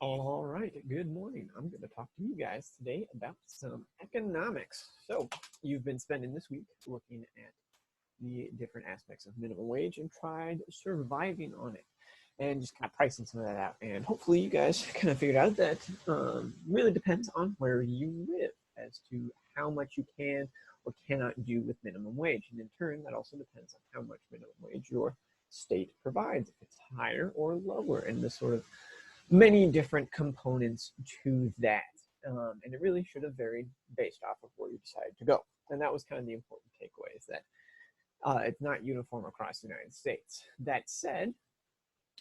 All right, good morning. I'm going to talk to you guys today about some economics. So, you've been spending this week looking at the different aspects of minimum wage and tried surviving on it and just kind of pricing some of that out. And hopefully, you guys kind of figured out that really depends on where you live as to how much you can or cannot do with minimum wage. And in turn, that also depends on how much minimum wage your state provides, if it's higher or lower, and the sort of many different components to that. And it really should have varied based off of where you decided to go. And that was kind of the important takeaway, is that it's not uniform across the United States. That said,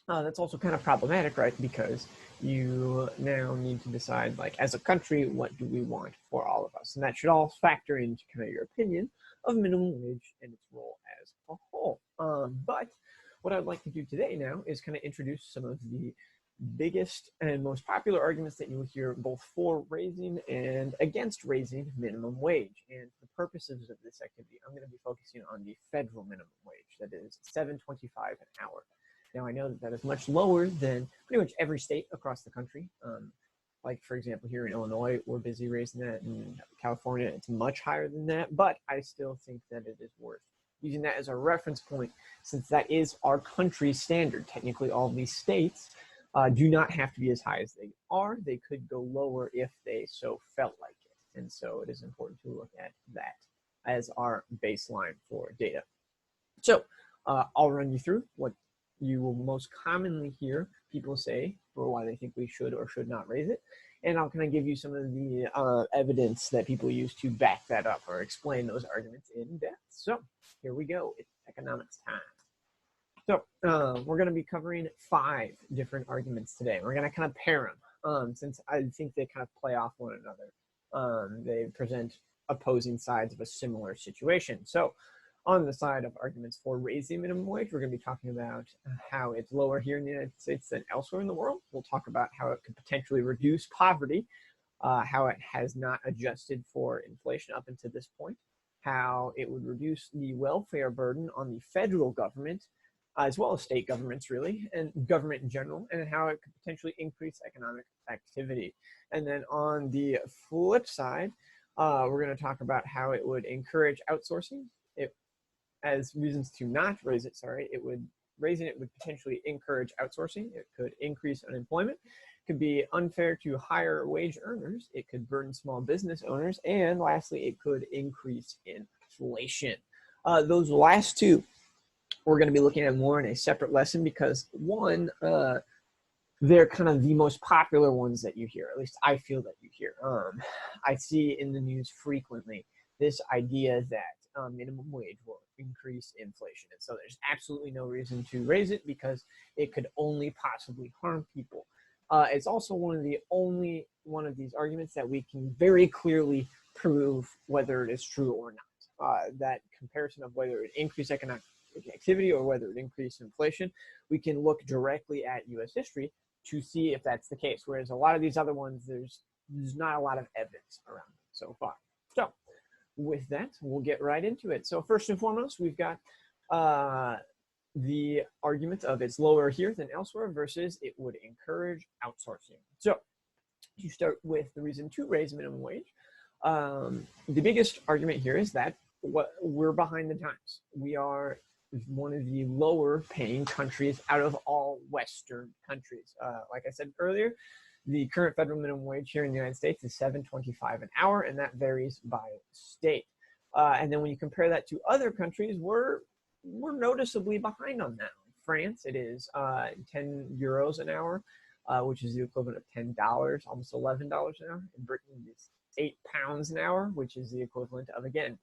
that's also kind of problematic, right? Because you now need to decide, like, as a country, what do we want for all of us? And that should all factor into kind of your opinion of minimum wage and its role as a whole. But what I'd like to do today now is kind of introduce some of the biggest and most popular arguments that you will hear both for raising and against raising minimum wage. And for the purposes of this activity, I'm going to be focusing on the federal minimum wage, that is $7.25 an hour. Now, I know that that is much lower than pretty much every state across the country. Like, for example, here in Illinois, we're busy raising that. In California, it's much higher than that. But I still think that it is worth using that as a reference point, since that is our country's standard. Technically, all of these states do not have to be as high as they are. They could go lower if they so felt like it. And so it is important to look at that as our baseline for data. So I'll run you through what you will most commonly hear people say for why they think we should or should not raise it. And I'll kind of give you some of the evidence that people use to back that up or explain those arguments in depth. So here we go. It's economics time. So we're going to be covering 5 different arguments today. We're going to kind of pair them since I think they kind of play off one another. They present opposing sides of a similar situation. So on the side of arguments for raising minimum wage, we're going to be talking about how it's lower here in the United States than elsewhere in the world. We'll talk about how it could potentially reduce poverty, how it has not adjusted for inflation up until this point, how it would reduce the welfare burden on the federal government, as well as state governments, really, and government in general, and how it could potentially increase economic activity. And then on the flip side, we're going to talk about how it would encourage outsourcing. As reasons to not raise it, raising it would potentially encourage outsourcing. It could increase unemployment. It could be unfair to higher wage earners. It could burden small business owners. And lastly, it could increase inflation. Those last two, we're going to be looking at more in a separate lesson because, one, they're kind of the most popular ones that you hear. At least I feel that you hear. I see in the news frequently this idea that minimum wage will increase inflation. And so there's absolutely no reason to raise it because it could only possibly harm people. It's also one of these arguments that we can very clearly prove whether it is true or not. That comparison of whether it increased economic activity or whether it increased inflation, we can look directly at U.S. history to see if that's the case. Whereas a lot of these other ones, there's not a lot of evidence around them so far. So with that, we'll get right into it. So first and foremost, we've got the argument of it's lower here than elsewhere versus it would encourage outsourcing. So you start with the reason to raise minimum wage. The biggest argument here is that we're behind the times. We are one of the lower paying countries out of all Western countries. Like I said earlier, the current federal minimum wage here in the United States is $7.25 an hour, and that varies by state. And then when you compare that to other countries, we're noticeably behind on that. In France, it is 10 euros an hour, which is the equivalent of $10, almost $11 an hour. In Britain, it's 8 pounds an hour, which is the equivalent of, again,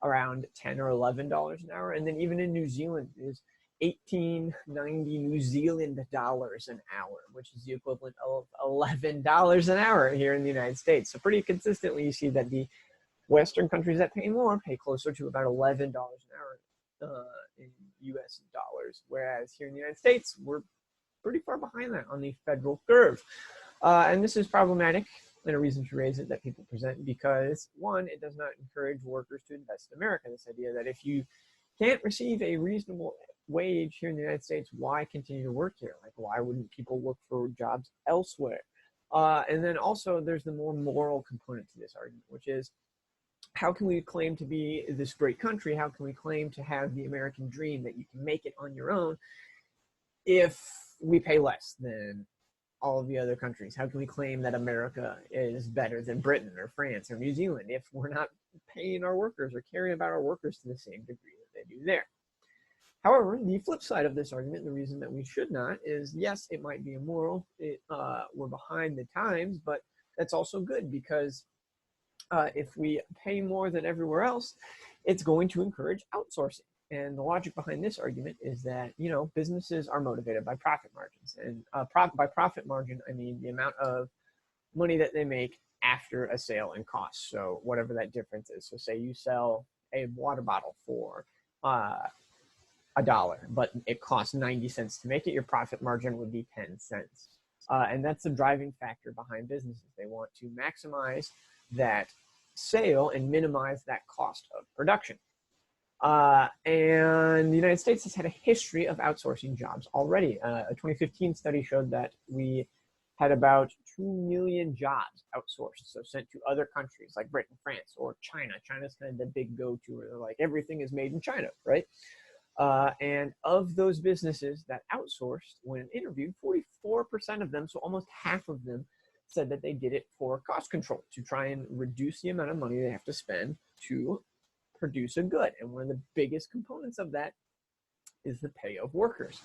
around $10 or $11 an hour. And then even in New Zealand, it is 1890 New Zealand dollars an hour, which is the equivalent of $11 an hour here in the United States. So pretty consistently, you see that the Western countries that pay more pay closer to about $11 an hour in U.S. dollars, whereas here in the United States, we're pretty far behind that on the federal curve. And this is problematic and a reason to raise it that people present because, one, it does not encourage workers to invest in America. This idea that if you can't receive a reasonable wage here in the United States, why continue to work here? Like, why wouldn't people look for jobs elsewhere? And then also there's the more moral component to this argument, which is, how can we claim to be this great country? How can we claim to have the American dream that you can make it on your own if we pay less than all of the other countries? How can we claim that America is better than Britain or France or New Zealand if we're not paying our workers or caring about our workers to the same degree that they do there? However, the flip side of this argument, the reason that we should not, is yes, it might be immoral. We're behind the times, but that's also good, because if we pay more than everywhere else, it's going to encourage outsourcing. And the logic behind this argument is that, businesses are motivated by profit margins. And by profit margin, I mean the amount of money that they make after a sale and cost. So whatever that difference is. So say you sell a water bottle for $1, but it costs 90 cents to make it, your profit margin would be 10 cents. And that's the driving factor behind businesses. They want to maximize that sale and minimize that cost of production. And the United States has had a history of outsourcing jobs already. A 2015 study showed that we had about 2 million jobs outsourced, so sent to other countries like Britain, France, or China. China's kind of the big go-to, where they're like, everything is made in China, right? And of those businesses that outsourced, when interviewed, 44% of them, so almost half of them, said that they did it for cost control, to try and reduce the amount of money they have to spend to produce a good. And one of the biggest components of that is the pay of workers.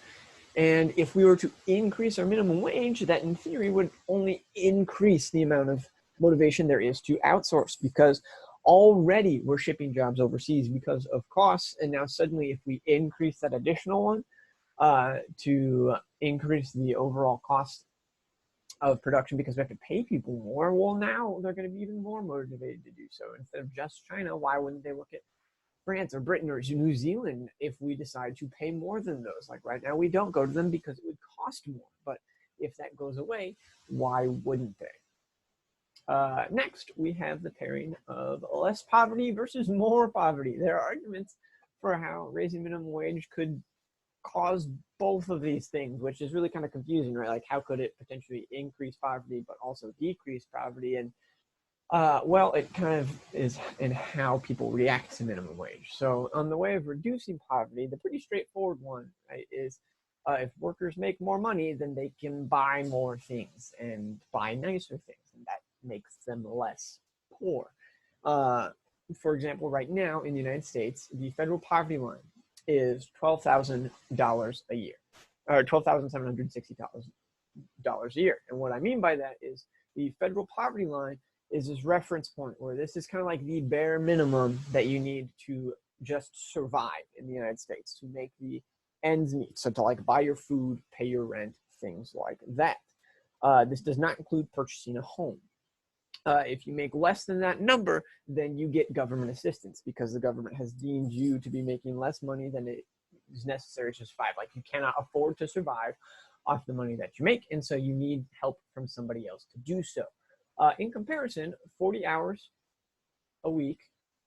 And if we were to increase our minimum wage, that in theory would only increase the amount of motivation there is to outsource, because already we're shipping jobs overseas because of costs. And now suddenly, if we increase that additional one to increase the overall cost of production because we have to pay people more, well, now they're going to be even more motivated to do so. Instead of just China, why wouldn't they look at France or Britain or New Zealand if we decide to pay more than those? Like right now, we don't go to them because it would cost more. But if that goes away, why wouldn't they? Next, we have the pairing of less poverty versus more poverty. There are arguments for how raising minimum wage could cause both of these things, which is really kind of confusing, right? Like, how could it potentially increase poverty but also decrease poverty? And well, it kind of is in how people react to minimum wage. So on the way of reducing poverty, the pretty straightforward one, right, is if workers make more money, then they can buy more things and buy nicer things, and that makes them less poor. For example, right now in the United States, the federal poverty line is $12,000 a year, or $12,760 a year. And what I mean by that is the federal poverty line is this reference point where this is kind of like the bare minimum that you need to just survive in the United States, to make the ends meet. So to like buy your food, pay your rent, things like that. This does not include purchasing a home. If you make less than that number, then you get government assistance, because the government has deemed you to be making less money than it is necessary to survive. Like, you cannot afford to survive off the money that you make, and so you need help from somebody else to do so. In comparison, 40 hours a week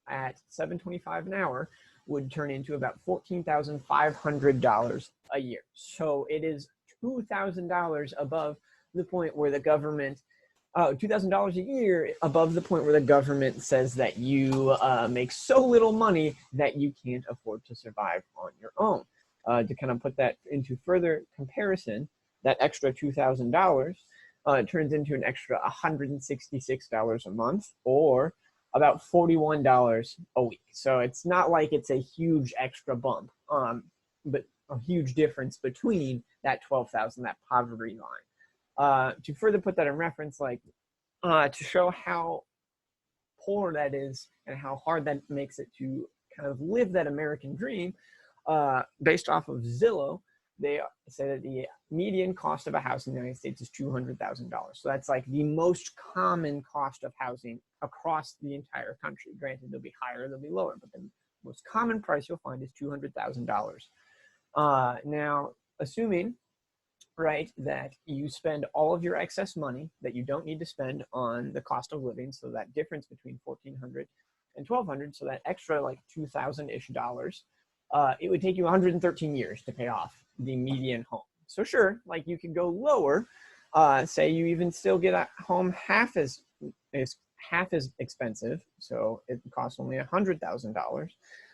at $7.25 an hour would turn into about $14,500 a year. So it is $2,000 above the point where the government $2,000 a year above the point where the government says that you make so little money that you can't afford to survive on your own. To kind of put that into further comparison, that extra $2,000 turns into an extra $166 a month, or about $41 a week. So it's not like it's a huge extra bump, but a huge difference between that 12,000, that poverty line. To further put that in reference, like to show how poor that is and how hard that makes it to kind of live that American dream, based off of Zillow, they say that the median cost of a house in the United States is $200,000. So that's like the most common cost of housing across the entire country. Granted, they'll be higher, they'll be lower, but the most common price you'll find is $200,000. Now, assuming, right, that you spend all of your excess money that you don't need to spend on the cost of living, so that difference between $1,400 and $1,200, so that extra like $2,000-ish dollars, it would take you 113 years to pay off the median home. So sure, like you could go lower, Say you even still get a home half as expensive, so it costs only $100,000.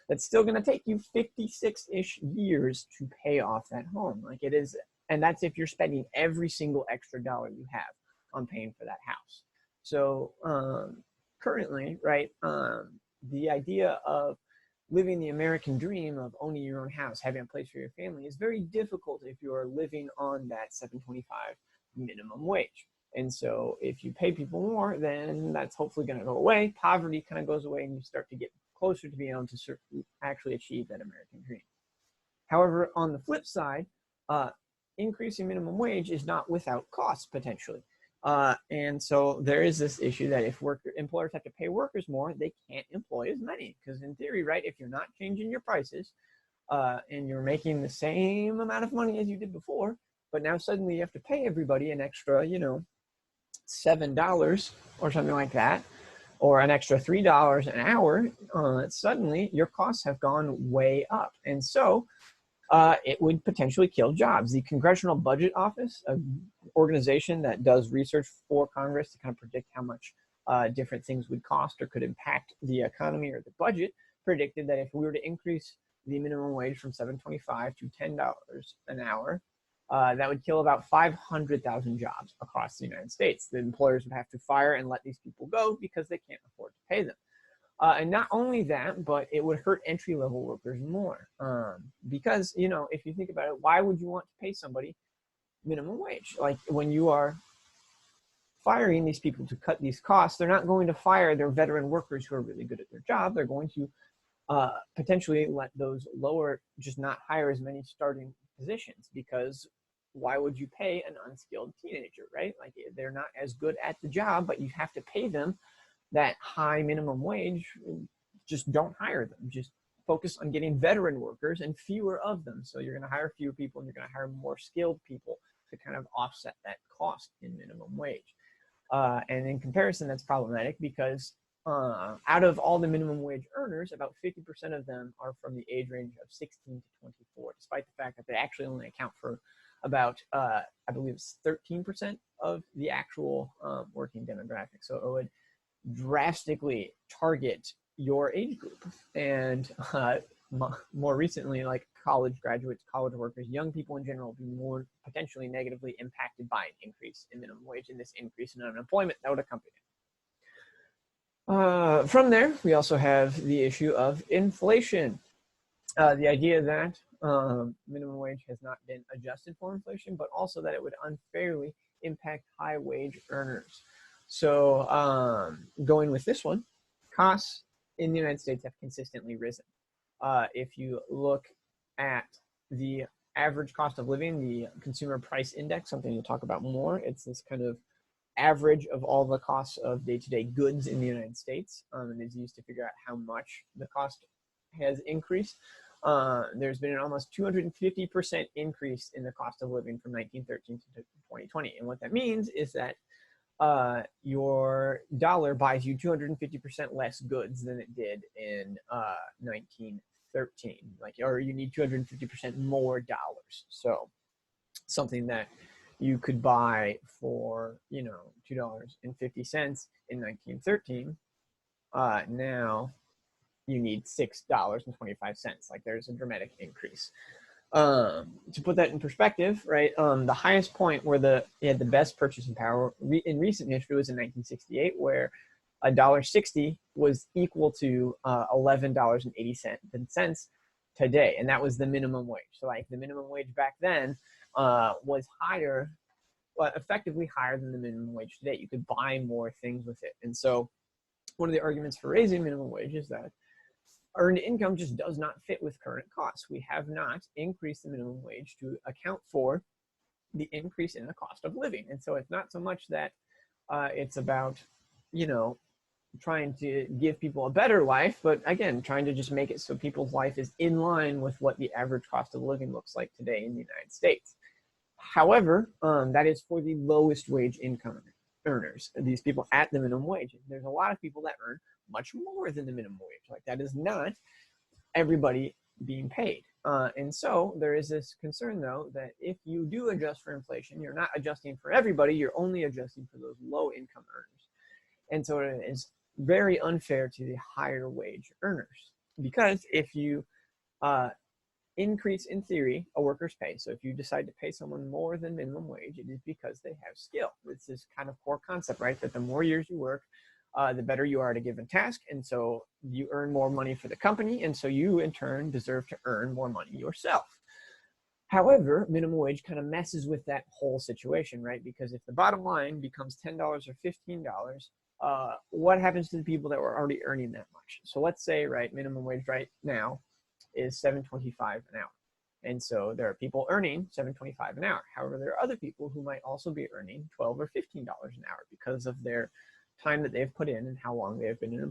That's still going to take you 56-ish years to pay off that home. Like it is, and that's if you're spending every single extra dollar you have on paying for that house. So currently, right, the idea of living the American dream of owning your own house, having a place for your family is very difficult if you're living on that $7.25 minimum wage. And so if you pay people more, then that's hopefully going to go away. Poverty kind of goes away and you start to get closer to being able to actually achieve that American dream. However, on the flip side, increasing minimum wage is not without costs potentially. And so there is this issue that if employers have to pay workers more, they can't employ as many. Because in theory, right, if you're not changing your prices and you're making the same amount of money as you did before, but now suddenly you have to pay everybody an extra, $7 or something like that, or an extra $3 an hour, suddenly your costs have gone way up. And so it would potentially kill jobs. The Congressional Budget Office, an organization that does research for Congress to kind of predict how much different things would cost or could impact the economy or the budget, predicted that if we were to increase the minimum wage from $7.25 to $10 an hour, that would kill about 500,000 jobs across the United States. The employers would have to fire and let these people go because they can't afford to pay them. And not only that, but it would hurt entry-level workers more. Because, if you think about it, why would you want to pay somebody minimum wage? Like when you are firing these people to cut these costs, they're not going to fire their veteran workers who are really good at their job. They're going to potentially let those lower, just not hire as many starting positions, because why would you pay an unskilled teenager, right? Like they're not as good at the job, but you have to pay them that high minimum wage. Just don't hire them. Just focus on getting veteran workers and fewer of them. So you're going to hire fewer people and you're going to hire more skilled people to kind of offset that cost in minimum wage. And in comparison, that's problematic because out of all the minimum wage earners, about 50% of them are from the age range of 16 to 24, despite the fact that they actually only account for about, I believe it's 13% of the actual working demographic. So it would drastically target your age group. And more recently, like college graduates, college workers, young people in general, be more potentially negatively impacted by an increase in minimum wage and this increase in unemployment that would accompany it. From there, we also have the issue of inflation. The idea that minimum wage has not been adjusted for inflation, but also that it would unfairly impact high wage earners. So going with this one, costs in the United States have consistently risen. If you look at the average cost of living, the Consumer Price Index, something we'll talk about more, it's this kind of average of all the costs of day-to-day goods in the United States, and is used to figure out how much the cost has increased. There's been an almost 250% increase in the cost of living from 1913 to 2020. And what that means is that your dollar buys you 250% less goods than it did in 1913. Or you need 250% more dollars. So something that you could buy for, $2.50 in 1913, now you need $6.25. Like there's a dramatic increase. To put that in perspective, right, the highest point where it had the best purchasing power in recent history was in 1968, where $1.60 was equal to $11.80 today, and that was the minimum wage. So like the minimum wage back then was higher, well, effectively higher than the minimum wage today. You could buy more things with it. And so one of the arguments for raising minimum wage is that earned income just does not fit with current costs. We have not increased the minimum wage to account for the increase in the cost of living. And so it's not so much that it's about, trying to give people a better life, but again, trying to just make it so people's life is in line with what the average cost of living looks like today in the United States. However, that is for the lowest wage income earners, these people at the minimum wage. There's a lot of people that earn much more than the minimum wage. Like that is not everybody being paid. And so there is this concern, though, that if you do adjust for inflation, you're not adjusting for everybody, you're only adjusting for those low income earners. And so it is very unfair to the higher wage earners, because if you increase, in theory, a worker's pay, so if you decide to pay someone more than minimum wage, it is because they have skill. This is kind of core concept, right? That the more years you work, the better you are at a given task, and so you earn more money for the company, and so you in turn deserve to earn more money yourself. However, minimum wage kind of messes with that whole situation, right? Because if the bottom line becomes $10 or $15, what happens to the people that were already earning that much? So let's say, right, minimum wage right now is $7.25 an hour. And so there are people earning $7.25 an hour. However, there are other people who might also be earning $12 or $15 an hour because of their time that they've put in and how long they have been an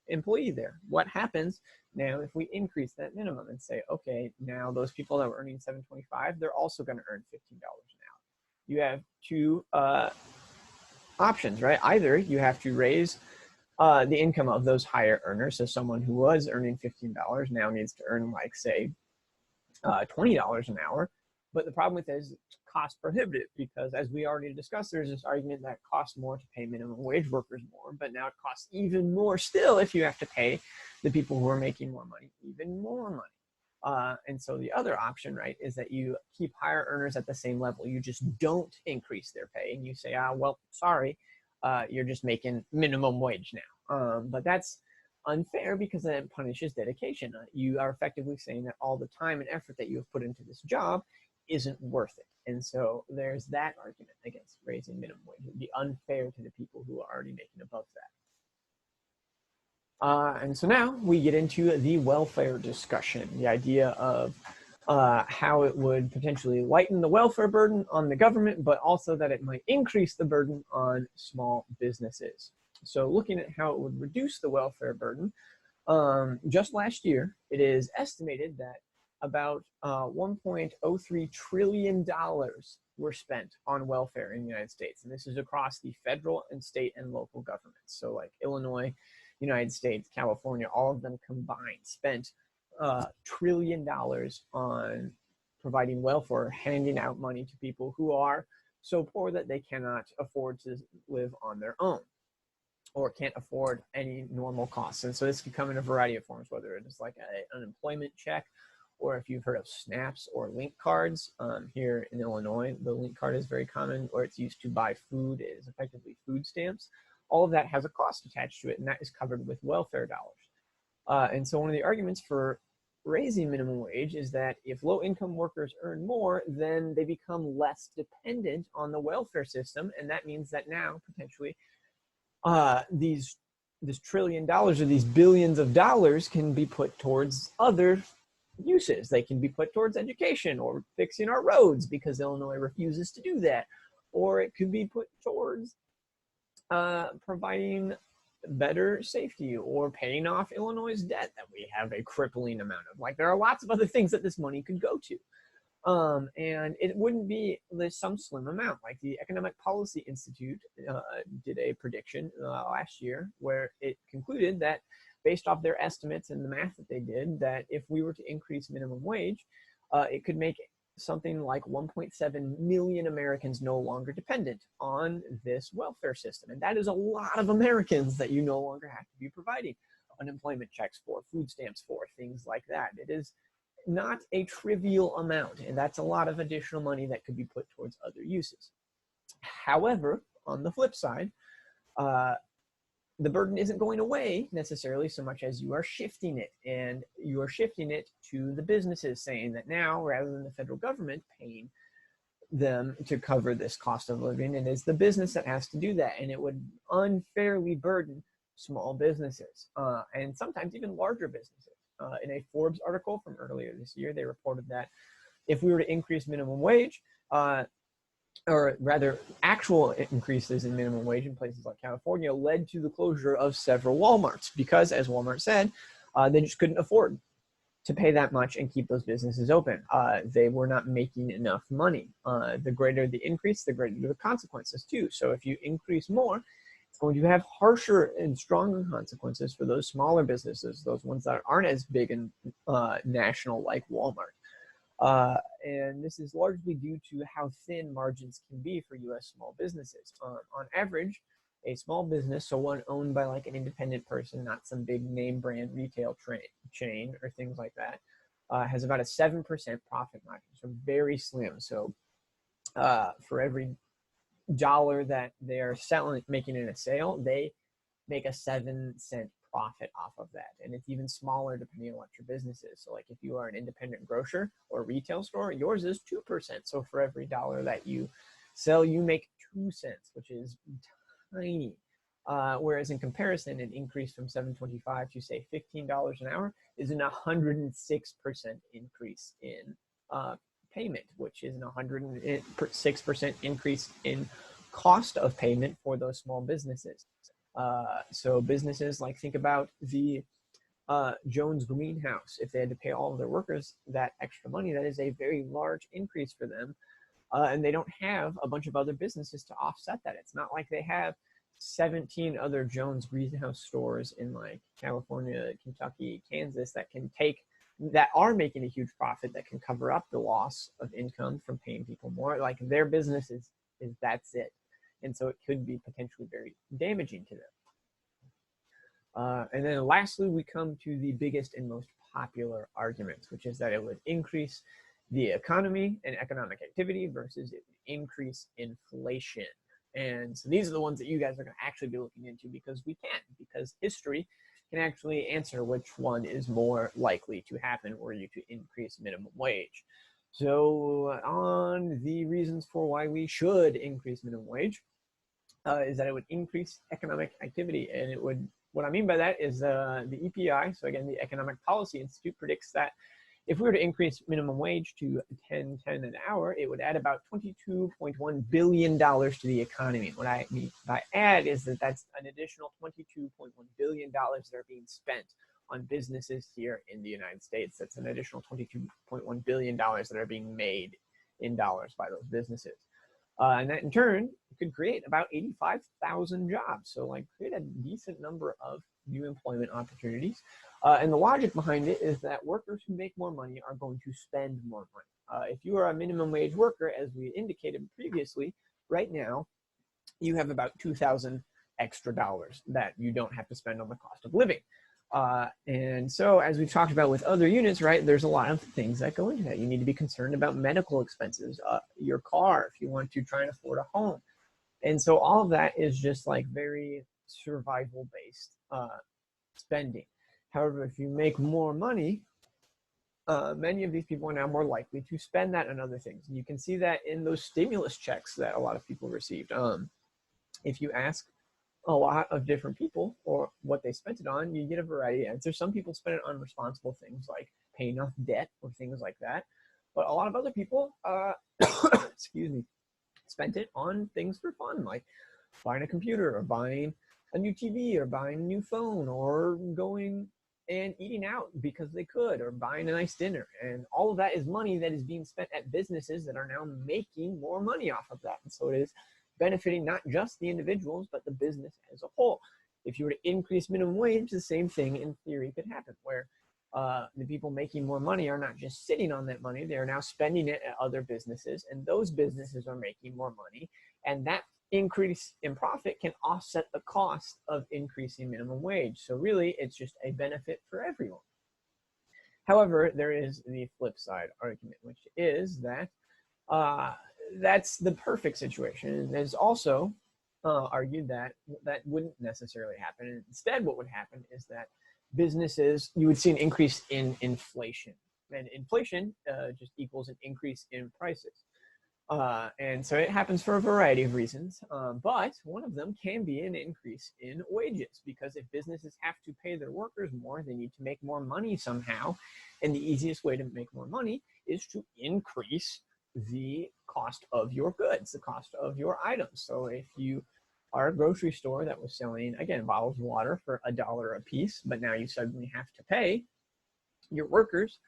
employee there. What happens now if we increase that minimum and say, okay, now those people that were earning $7.25, they're also going to earn $15 an hour. You have two options, right? Either you have to raise the income of those higher earners, so someone who was earning $15 now needs to earn, like, say, $20 an hour. But the problem with it is it's cost prohibitive, because as we already discussed, there's this argument that it costs more to pay minimum wage workers more, but now it costs even more still if you have to pay the people who are making more money even more money. And so the other option, right, is that you keep higher earners at the same level. You just don't increase their pay, and you say, well, sorry, you're just making minimum wage now. But that's unfair, because it punishes dedication. You are effectively saying that all the time and effort that you have put into this job isn't worth it. And so there's that argument against raising minimum wage. It would be unfair to the people who are already making above that. And so now we get into the welfare discussion, the idea of how it would potentially lighten the welfare burden on the government, but also that it might increase the burden on small businesses. So looking at how it would reduce the welfare burden, just last year, it is estimated that about $1.03 trillion were spent on welfare in the United States. And this is across the federal and state and local governments. So like Illinois, United States, California, all of them combined spent $1 trillion on providing welfare, handing out money to people who are so poor that they cannot afford to live on their own, or can't afford any normal costs. And so this can come in a variety of forms, whether it is like an unemployment check, or if you've heard of SNAPs or link cards. Here in Illinois, the link card is very common, or it's used to buy food. It is effectively food stamps. All of that has a cost attached to it, and that is covered with welfare dollars. And so one of the arguments for raising minimum wage is that if low-income workers earn more, then they become less dependent on the welfare system, and that means that now, potentially, this $1 trillion or these billions of dollars can be put towards other uses. They can be put towards education or fixing our roads, because Illinois refuses to do that. Or it could be put towards providing better safety, or paying off Illinois' debt that we have a crippling amount of. Like, there are lots of other things that this money could go to. And it wouldn't be some slim amount. Like the Economic Policy Institute did a prediction last year where it concluded that, based off their estimates and the math that they did, that if we were to increase minimum wage, it could make something like 1.7 million Americans no longer dependent on this welfare system. And that is a lot of Americans that you no longer have to be providing unemployment checks for, food stamps for, things like that. It is not a trivial amount, and that's a lot of additional money that could be put towards other uses. However, on the flip side, the burden isn't going away necessarily so much as you are shifting it, and you are shifting it to the businesses, saying that now, rather than the federal government paying them to cover this cost of living, it is the business that has to do that, and it would unfairly burden small businesses, and sometimes even larger businesses. In a Forbes article from earlier this year, they reported that if we were to increase minimum wage, or rather actual increases in minimum wage in places like California, led to the closure of several Walmarts, because, as Walmart said, they just couldn't afford to pay that much and keep those businesses open. They were not making enough money. The greater the increase, the greater the consequences too. So if you increase more, it's going to have harsher and stronger consequences for those smaller businesses, those ones that aren't as big and national like Walmart. And this is largely due to how thin margins can be for U.S. small businesses. On average, a small business, so one owned by like an independent person, not some big name brand retail chain or things like that, has about a 7% profit margin, so very slim. So for every dollar that they're making in a sale, they make a 7-cent profit off of that. And it's even smaller depending on what your business is. So like if you are an independent grocer or retail store, yours is 2%. So for every dollar that you sell, you make 2 cents, which is tiny. Whereas in comparison, an increase from $7.25 to say $15 an hour is an 106% increase in payment, which is an 106% increase in cost of payment for those small businesses. So businesses like, think about the Jones Greenhouse. If they had to pay all of their workers that extra money, that is a very large increase for them. And they don't have a bunch of other businesses to offset that. It's not like they have 17 other Jones Greenhouse stores in like California, Kentucky, Kansas that are making a huge profit that can cover up the loss of income from paying people more. Like their business is that's it. And so it could be potentially very damaging to them. And then lastly, we come to the biggest and most popular arguments, which is that it would increase the economy and economic activity versus it would increase inflation. And so these are the ones that you guys are going to actually be looking into, because history can actually answer which one is more likely to happen were you to increase minimum wage. So on the reasons for why we should increase minimum wage is that it would increase economic activity. And it would, what I mean by that is the EPI, so again, the Economic Policy Institute, predicts that if we were to increase minimum wage to $10.10 an hour, it would add about $22.1 billion to the economy. What I mean by add is that that's an additional $22.1 billion that are being spent on businesses here in the United States. That's an additional $22.1 billion that are being made in dollars by those businesses. And that in turn could create about 85,000 jobs. So like create a decent number of new employment opportunities. And the logic behind it is that workers who make more money are going to spend more money. If you are a minimum wage worker, as we indicated previously, right now you have about 2,000 extra dollars that you don't have to spend on the cost of living. And so as we've talked about with other units, right, there's a lot of things that go into that. You need to be concerned about medical expenses, your car, if you want to try and afford a home. And so all of that is just like very survival based spending. However, if you make more money, many of these people are now more likely to spend that on other things. And you can see that in those stimulus checks that a lot of people received. If you ask a lot of different people or what they spent it on, you get a variety of answers. Some people spend it on responsible things like paying off debt or things like that. But a lot of other people, excuse me, spent it on things for fun, like buying a computer or buying a new TV or buying a new phone or going and eating out because they could, or buying a nice dinner. And all of that is money that is being spent at businesses that are now making more money off of that. And so it is benefiting not just the individuals, but the business as a whole. If you were to increase minimum wage, the same thing in theory could happen, where the people making more money are not just sitting on that money, they are now spending it at other businesses, and those businesses are making more money. And that increase in profit can offset the cost of increasing minimum wage. So really, it's just a benefit for everyone. However, there is the flip side argument, which is that that's the perfect situation. And there's also argued that that wouldn't necessarily happen. And instead, what would happen is that businesses, you would see an increase in inflation. And inflation just equals an increase in prices. And so it happens for a variety of reasons, but one of them can be an increase in wages, because if businesses have to pay their workers more, they need to make more money somehow. And the easiest way to make more money is to increase the cost of your goods, the cost of your items. So if you are a grocery store that was selling, again, bottles of water for $1 a piece, but now you suddenly have to pay your workers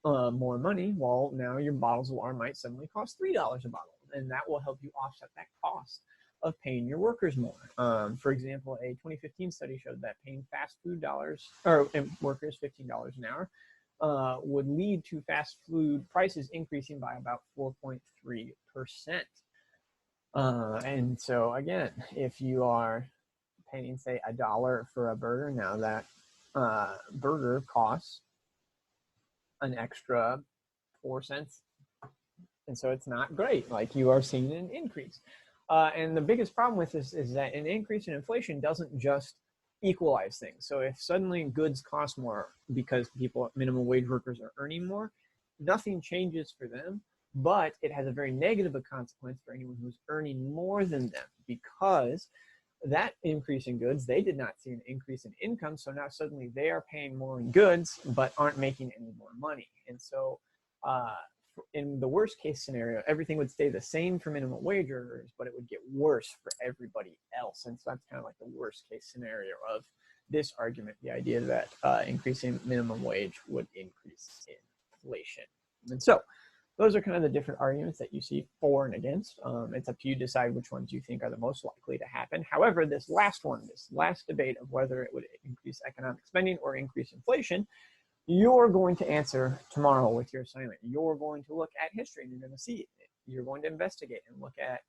more money, well, now your bottles of water might suddenly cost $3 a bottle, and that will help you offset that cost. of paying your workers more. For example, a 2015 study showed that paying fast food workers $15 an hour would lead to fast food prices increasing by about 4.3%. And so again, if you are paying, say, $1 for a burger, now that burger costs an extra 4 cents. And so it's not great. Like, you are seeing an increase. And the biggest problem with this is that an increase in inflation doesn't just equalize things. So if suddenly goods cost more because minimum wage workers are earning more, nothing changes for them, but it has a very negative consequence for anyone who's earning more than them, because that increase in goods, they did not see an increase in income. So now suddenly they are paying more in goods, but aren't making any more money. And so in the worst case scenario, everything would stay the same for minimum wage earners, but it would get worse for everybody else. And so that's kind of like the worst case scenario of this argument, the idea that increasing minimum wage would increase inflation. And so those are kind of the different arguments that you see for and against. It's up to you to decide which ones you think are the most likely to happen. However, this last debate of whether it would increase economic spending or increase inflation, you're going to answer tomorrow with your assignment. You're going to look at history and you're going to see it. You're going to investigate and look at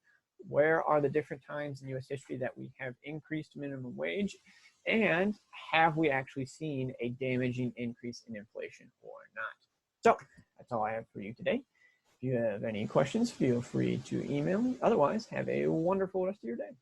where are the different times in U.S. history that we have increased minimum wage, and have we actually seen a damaging increase in inflation or not. So that's all I have for you today. If you have any questions, feel free to email me. Otherwise, have a wonderful rest of your day.